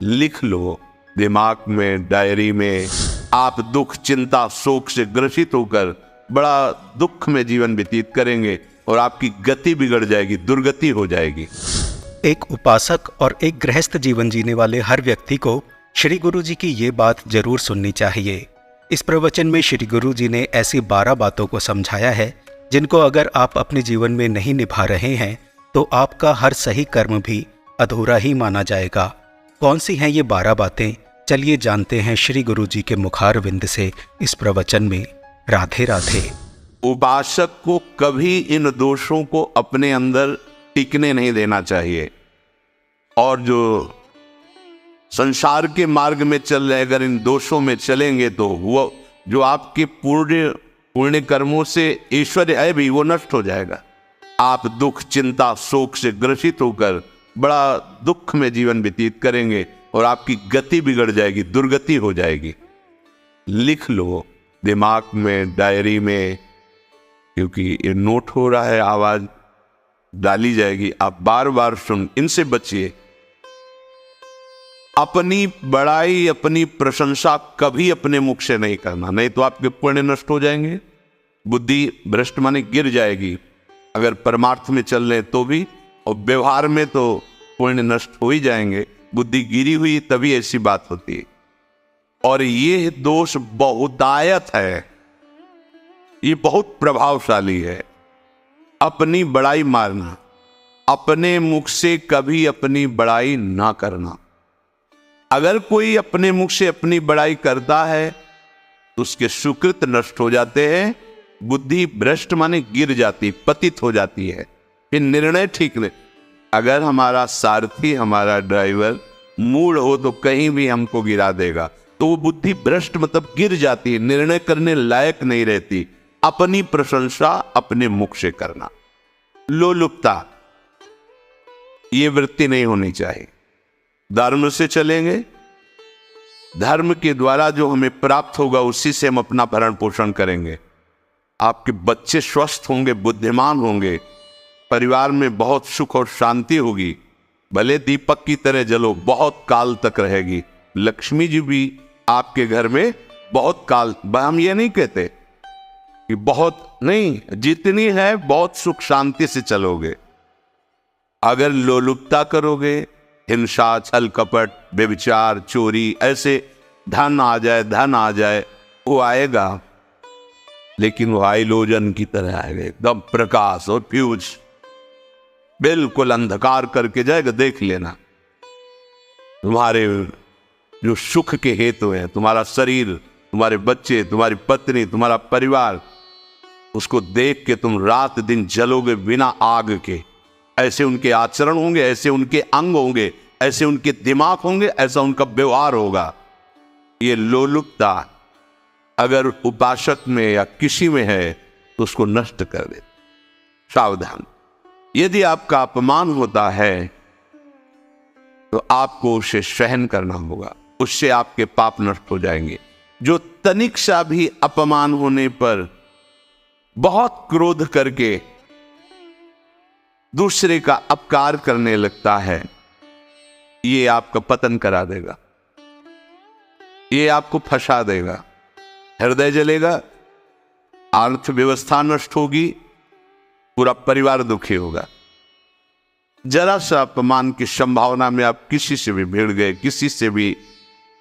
लिख लो दिमाग में, डायरी में। आप दुख, चिंता, शोक से ग्रसित होकर बड़ा दुख में जीवन व्यतीत करेंगे और आपकी गति बिगड़ जाएगी, दुर्गति हो जाएगी। एक उपासक और एक गृहस्थ जीवन जीने वाले हर व्यक्ति को श्री गुरु जी की ये बात जरूर सुननी चाहिए। इस प्रवचन में श्री गुरु जी ने ऐसी 12 बातों को समझाया है जिनको अगर आप अपने जीवन में नहीं निभा रहे हैं तो आपका हर सही कर्म भी अधूरा ही माना जाएगा। कौन सी हैं ये 12 बातें, चलिए जानते हैं श्री गुरु जी के मुखारविंद से इस प्रवचन में। राधे राधे। उपासक को कभी इन दोषों को अपने अंदर टिकने नहीं देना चाहिए, और जो संसार के मार्ग में चल रहे अगर इन दोषों में चलेंगे तो वो जो आपके पुण्य कर्मों से ऐश्वर्य है भी वो नष्ट हो जाएगा। आप दुख, चिंता, शोक से ग्रसित होकर बड़ा दुख में जीवन व्यतीत करेंगे और आपकी गति बिगड़ जाएगी, दुर्गति हो जाएगी। लिख लो दिमाग में, डायरी में, क्योंकि ये नोट हो रहा है, आवाज डाली जाएगी, आप बार बार सुन, इनसे बचिए। अपनी बड़ाई, अपनी प्रशंसा कभी अपने मुख से नहीं करना, नहीं तो आपके पुण्य नष्ट हो जाएंगे, बुद्धि भ्रष्ट माने गिर जाएगी। अगर परमार्थ में चल रहे तो भी, और व्यवहार में तो पुण्य नष्ट हो ही जाएंगे। बुद्धि गिरी हुई तभी ऐसी बात होती है। और ये दोष बहुतायत है, ये बहुत प्रभावशाली है। अपनी बड़ाई मारना, अपने मुख से कभी अपनी बड़ाई ना करना। अगर कोई अपने मुख से अपनी बड़ाई करता है तो उसके सुकृत नष्ट हो जाते हैं, बुद्धि भ्रष्ट माने गिर जाती, पतित हो जाती है, फिर निर्णय ठीक नहीं। अगर हमारा सारथी, हमारा ड्राइवर मूढ़ हो तो कहीं भी हमको गिरा देगा, तो वो बुद्धि भ्रष्ट मतलब गिर जाती है, निर्णय करने लायक नहीं रहती। अपनी प्रशंसा अपने मुख से करना, लोलुपता, ये वृत्ति नहीं होनी चाहिए। धर्म से चलेंगे, धर्म के द्वारा जो हमें प्राप्त होगा उसी से हम अपना भरण पोषण करेंगे। आपके बच्चे स्वस्थ होंगे, बुद्धिमान होंगे, परिवार में बहुत सुख और शांति होगी। भले दीपक की तरह जलो, बहुत काल तक रहेगी। लक्ष्मी जी भी आपके घर में बहुत काल, हम ये नहीं कहते कि बहुत नहीं, जितनी है बहुत सुख शांति से चलोगे। अगर लोलुपता करोगे, हिंसा, छल कपट, व्यभिचार, चोरी, ऐसे धन आ जाए, वो आएगा, लेकिन वो हाइलोजन की तरह आएगा, एकदम प्रकाश और फ्यूज, बिल्कुल अंधकार करके जाएगा। देख लेना, तुम्हारे जो सुख के हेतु हैं, तुम्हारा शरीर, तुम्हारे बच्चे, तुम्हारी पत्नी, तुम्हारा परिवार, उसको देख के तुम रात दिन जलोगे बिना आग के। ऐसे उनके आचरण होंगे, ऐसे उनके अंग होंगे, ऐसे उनके दिमाग होंगे, ऐसा उनका व्यवहार होगा। ये लोलुपता अगर उपासक में या किसी में है तो उसको नष्ट कर दे। सावधान, यदि आपका अपमान होता है तो आपको उसे सहन करना होगा, उससे आपके पाप नष्ट हो जाएंगे। जो तनिक सा भी अपमान होने पर बहुत क्रोध करके दूसरे का अपकार करने लगता है, ये आपका पतन करा देगा, ये आपको फंसा देगा, हृदय जलेगा, अर्थव्यवस्था नष्ट होगी, पूरा परिवार दुखी होगा। जरा सा अपमान की संभावना में आप किसी से भी भिड़ गए, किसी से भी,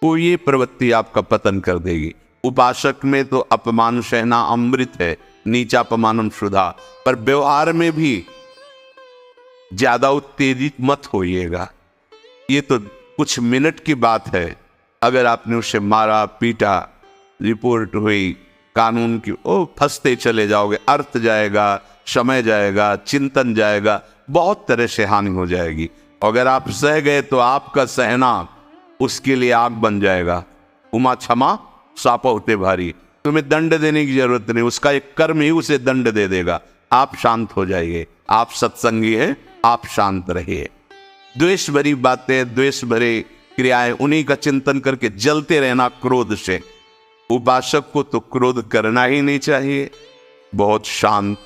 वो ये प्रवृत्ति आपका पतन कर देगी। उपासक में तो अपमान सहना अमृत है, नीचा अपमानम सुधा, पर व्यवहार में भी ज्यादा उत्तेजित मत होइएगा। ये तो कुछ मिनट की बात है, अगर आपने उसे मारा, पीटा, रिपोर्ट हुई कानून की, ओ फंसते चले जाओगे, अर्थ जाएगा, समय जाएगा, चिंतन जाएगा, बहुत तरह से हानि हो जाएगी। अगर आप सह गए तो आपका सहना उसके लिए आग बन जाएगा। उमा क्षमा सापा होते भारी, तुम्हें दंड देने की जरूरत नहीं, उसका एक कर्म ही उसे दंड दे देगा। आप शांत हो जाइए, आप सत्संगी हैं, आप शांत रहिए। द्वेष भरी बातें, द्वेष भरे क्रियाएं, उन्हीं का चिंतन करके जलते रहना क्रोध से। उपासक को तो क्रोध करना ही नहीं चाहिए, बहुत शांत।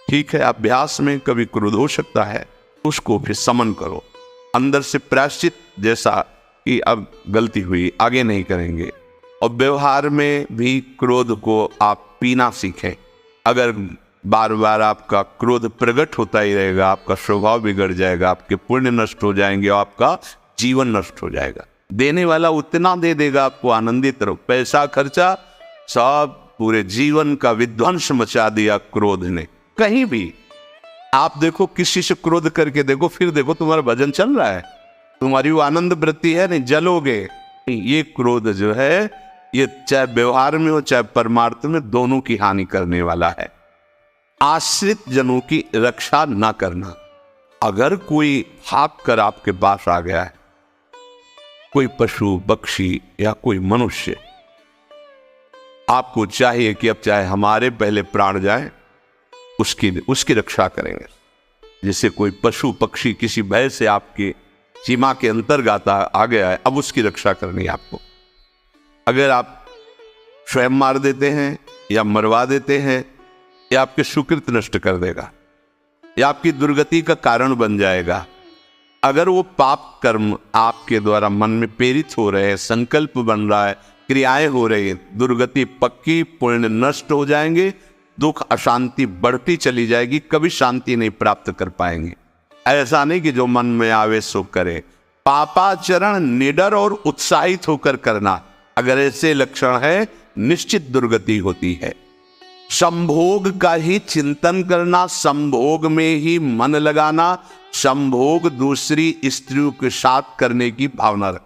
ठीक है, अभ्यास में कभी क्रोध हो सकता है, उसको फिर समन करो, अंदर से प्रायश्चित जैसा कि अब गलती हुई, आगे नहीं करेंगे। और व्यवहार में भी क्रोध को आप पीना सीखें। अगर बार बार आपका क्रोध प्रकट होता ही रहेगा, आपका स्वभाव बिगड़ जाएगा, आपके पुण्य नष्ट हो जाएंगे और आपका जीवन नष्ट हो जाएगा। देने वाला उतना दे देगा, आपको आनंदित रहो। पैसा खर्चा, सब पूरे जीवन का विध्वंस मचा दिया क्रोध ने। कहीं भी आप देखो, किसी से क्रोध करके देखो, फिर देखो तुम्हारा भजन चल रहा है, तुम्हारी वो आनंद वृत्ति है नहीं, जलोगे। ये क्रोध जो है, ये चाहे व्यवहार में हो चाहे परमार्थ में, दोनों की हानि करने वाला है। आश्रित जनों की रक्षा ना करना। अगर कोई भाग कर आपके पास आ गया है, कोई पशु पक्षी या कोई मनुष्य, आपको चाहिए कि अब चाहे हमारे पहले प्राण जाए, उसकी रक्षा करेंगे। जैसे कोई पशु पक्षी किसी भय से आपके सीमा के अंतर्गत आ गया है, अब उसकी रक्षा करनी है आपको। अगर आप स्वयं मार देते हैं या मरवा देते हैं, या आपके सुकृत नष्ट कर देगा, या आपकी दुर्गति का कारण बन जाएगा। अगर वो पाप कर्म आपके द्वारा मन में प्रेरित हो रहे हैं, संकल्प बन रहा है, क्रियाएं हो रही है, दुर्गति पक्की, पुण्य नष्ट हो जाएंगे, दुख अशांति बढ़ती चली जाएगी, कभी शांति नहीं प्राप्त कर पाएंगे। ऐसा नहीं कि जो मन में आवे सो करे। पापाचरण निडर और उत्साहित होकर करना, अगर ऐसे लक्षण है, निश्चित दुर्गति होती है। संभोग का ही चिंतन करना, संभोग में ही मन लगाना, संभोग दूसरी स्त्रियों के साथ करने की भावना रख,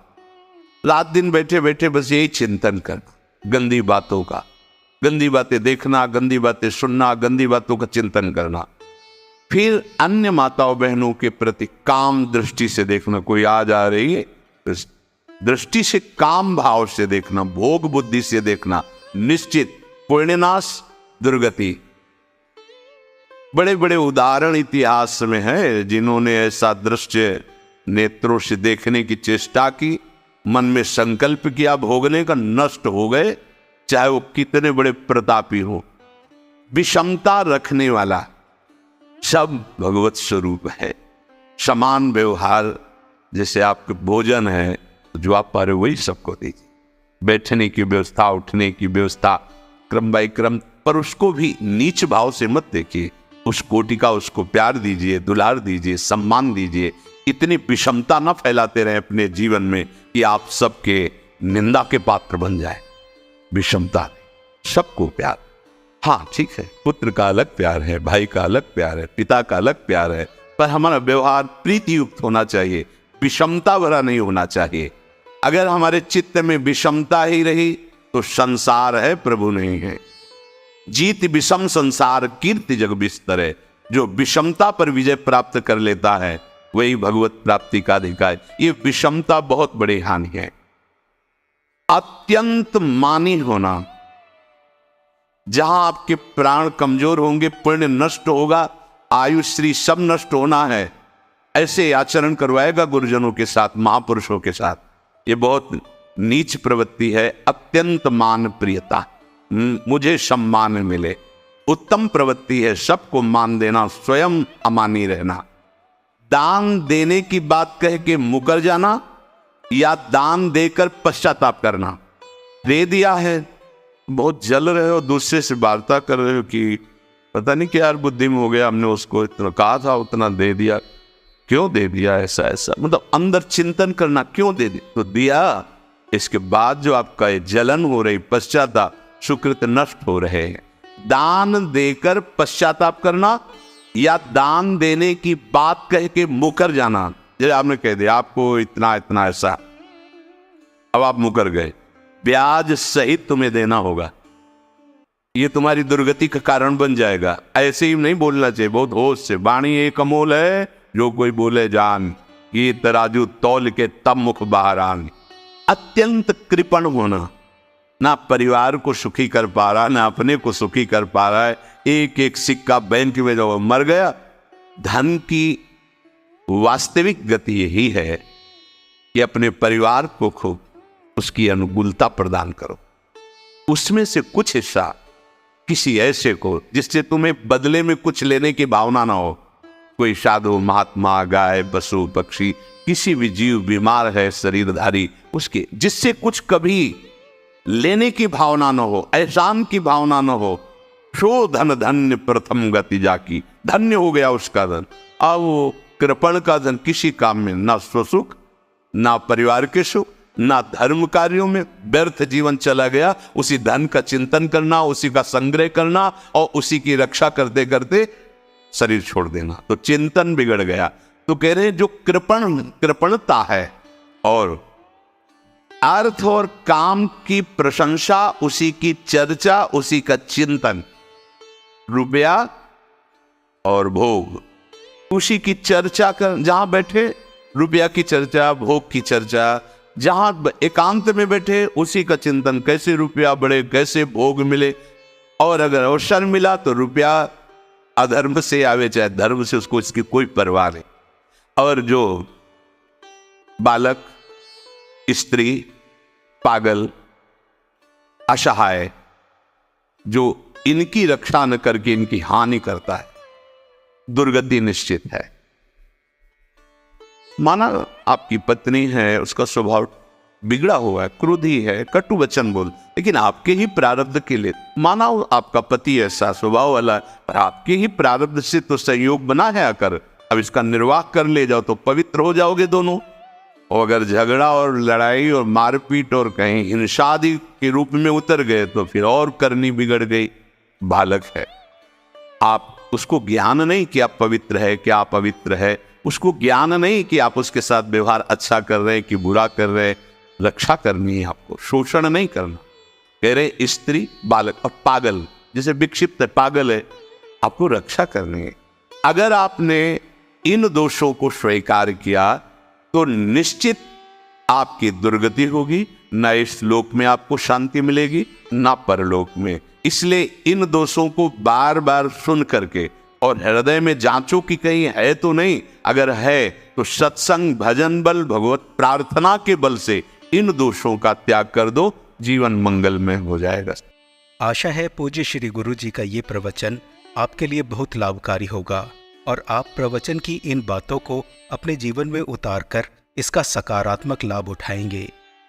रात दिन बैठे बैठे बस यही चिंतन करना, गंदी बातों का, गंदी बातें देखना, गंदी बातें सुनना, गंदी बातों का चिंतन करना। फिर अन्य माताओं बहनों के प्रति काम दृष्टि से देखना। कोई आ जा रही है, इस दृष्टि से, काम भाव से देखना, भोग बुद्धि से देखना, निश्चित पुण्यनाश, दुर्गति। बड़े बड़े उदाहरण इतिहास में है, जिन्होंने ऐसा दृश्य नेत्रों से देखने की चेष्टा की, मन में संकल्प किया भोगने का, नष्ट हो गए, चाहे वो कितने बड़े प्रतापी हो। विषमता रखने वाला सब भगवत स्वरूप है। समान व्यवहार, जैसे आपके भोजन है, जो आप पा रहे वही सबको दीजिए। बैठने की व्यवस्था, उठने की व्यवस्था, क्रम बाय क्रम, पर उसको भी नीच भाव से मत देखिए। उस कोटि का उसको प्यार दीजिए, दुलार दीजिए, सम्मान दीजिए। इतनी विषमता न फैलाते रहे अपने जीवन में कि आप सबके निंदा के पात्र बन जाए। विषमता, सबको प्यार। हाँ ठीक है, पुत्र का अलग प्यार है, भाई का अलग प्यार है, पिता का अलग प्यार है, पर हमारा व्यवहार प्रीति युक्त होना चाहिए, विषमता भरा नहीं होना चाहिए। अगर हमारे चित्त में विषमता ही रही तो संसार है, प्रभु नहीं है। जीत विषम संसार, कीर्ति जग बिस्तरे। जो विषमता पर विजय प्राप्त कर लेता है, वही भगवत प्राप्ति का अधिकारी। ये विषमता बहुत बड़ी हानि है। अत्यंत मानी होना, जहां आपके प्राण कमजोर होंगे, पुण्य नष्ट होगा, आयुश्री सब नष्ट होना है, ऐसे आचरण करवाएगा गुरुजनों के साथ, महापुरुषों के साथ। ये बहुत नीच प्रवृत्ति है। अत्यंत मान प्रियता, मुझे सम्मान मिले, उत्तम प्रवृत्ति है। सबको मान देना, स्वयं अमानी रहना। दान देने की बात कह के मुकर जाना, या दान देकर पश्चाताप करना। दे दिया है, बहुत जल रहे हो, दूसरे से वार्ता कर रहे हो कि पता नहीं क्या यार बुद्धि में हो गया, हमने उसको इतना कहा था, उतना दे दिया, क्यों दे दिया, ऐसा ऐसा, मतलब अंदर चिंतन करना, क्यों दे दिया, तो दिया। इसके बाद जो आपका ये जलन हो रही, पश्चाताप, सुकृत नष्ट हो रहे हैं। दान देकर पश्चाताप करना, या दान देने की बात कह के मुकर जाना। जैसे आपने कह दिया आपको इतना इतना ऐसा, अब आप मुकर गए, ब्याज सहित तुम्हें देना होगा, ये तुम्हारी दुर्गति का कारण बन जाएगा। ऐसे ही नहीं बोलना चाहिए, बहुत होश से। वाणी एक अमोल है, जो कोई बोले जान, ये तराजू तौल के तब मुख बाहर आन। अत्यंत कृपण होना, ना परिवार को सुखी कर पा रहा, ना अपने को सुखी कर पा रहा है। एक एक सिक्का बैंक में जो मर गया। धन की वास्तविक गति यही है कि अपने परिवार को खूब उसकी अनुकूलता प्रदान करो, उसमें से कुछ हिस्सा किसी ऐसे को जिससे तुम्हें बदले में कुछ लेने की भावना ना हो। कोई साधु महात्मा, गाय, पशु, पक्षी, किसी भी जीव बीमार है शरीरधारी, उसके जिससे कुछ कभी लेने की भावना न हो, एहसान की भावना न हो, सो धन धन्य प्रथम गति जाकी, धन्य हो गया उसका धन। अब वो कृपण का धन किसी काम में, ना स्वसुख, ना परिवार के सुख, ना धर्म कार्यों में, व्यर्थ जीवन चला गया। उसी धन का चिंतन करना, उसी का संग्रह करना और उसी की रक्षा करते करते शरीर छोड़ देना, तो चिंतन बिगड़ गया। तो कह रहे जो कृपणता है और अर्थ और काम की प्रशंसा, उसी की चर्चा, उसी का चिंतन, रुपया और भोग, उसी की चर्चा कर, जहां बैठे रुपया की चर्चा, भोग की चर्चा, जहां एकांत में बैठे उसी का चिंतन, कैसे रुपया बढ़े, कैसे भोग मिले। और अगर अवसर मिला तो रुपया अधर्म से आवे चाहे धर्म से, उसको इसकी कोई परवाह नहीं। और जो बालक, स्त्री, पागल, असहाय, जो इनकी रक्षा न करके इनकी हानि करता है, दुर्गति निश्चित है। माना आपकी पत्नी है, उसका स्वभाव बिगड़ा हुआ है, क्रोधी है, कटु वचन बोल, लेकिन आपके ही प्रारब्ध के लिए, माना आपका पति ऐसा स्वभाव वाला, पर आपके ही प्रारब्ध से तो संयोग बना है आकर, अब इसका निर्वाह कर ले जाओ तो पवित्र हो जाओगे दोनों। और अगर झगड़ा और लड़ाई और मारपीट और कहीं हिंसा के रूप में उतर गए तो फिर और करनी बिगड़ गई। बालक है, आप उसको ज्ञान नहीं कि आप पवित्र है, कि आप पवित्र है, उसको ज्ञान नहीं कि आप उसके साथ व्यवहार अच्छा कर रहे हैं कि बुरा कर रहे हैं। रक्षा करनी है आपको, शोषण नहीं करना। कह रहे स्त्री, बालक और पागल, जैसे विक्षिप्त है, पागल है, आपको रक्षा करनी है। अगर आपने इन दोषों को स्वीकार किया तो निश्चित आपकी दुर्गति होगी, न इस लोक में आपको शांति मिलेगी, न परलोक में। इसलिए इन दोषों को बार बार सुन करके और हृदय में जांचो कि कहीं है तो नहीं, अगर है तो सत्संग, भजन बल, भगवत प्रार्थना के बल से इन दोषों का त्याग कर दो, जीवन मंगलमय हो जाएगा। आशा है पूज्य श्री गुरु जी का ये प्रवचन आपके लिए बहुत लाभकारी होगा और आप प्रवचन की इन बातों को अपने जीवन में उतारकर इसका सकारात्मक लाभ उठाएंगे।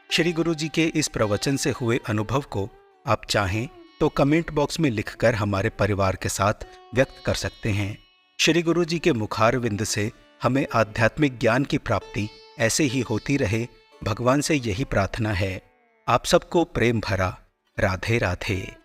श्री गुरु जी के इस प्रवचन से हुए अनुभव को आप चाहें तो कमेंट बॉक्स में लिखकर हमारे परिवार के साथ व्यक्त कर सकते हैं। श्री गुरु जी के मुखारविंद से हमें आध्यात्मिक ज्ञान की प्राप्ति ऐसे ही होती रहे, भगवान से यही प्रार्थना है। आप सबको प्रेम भरा राधे राधे।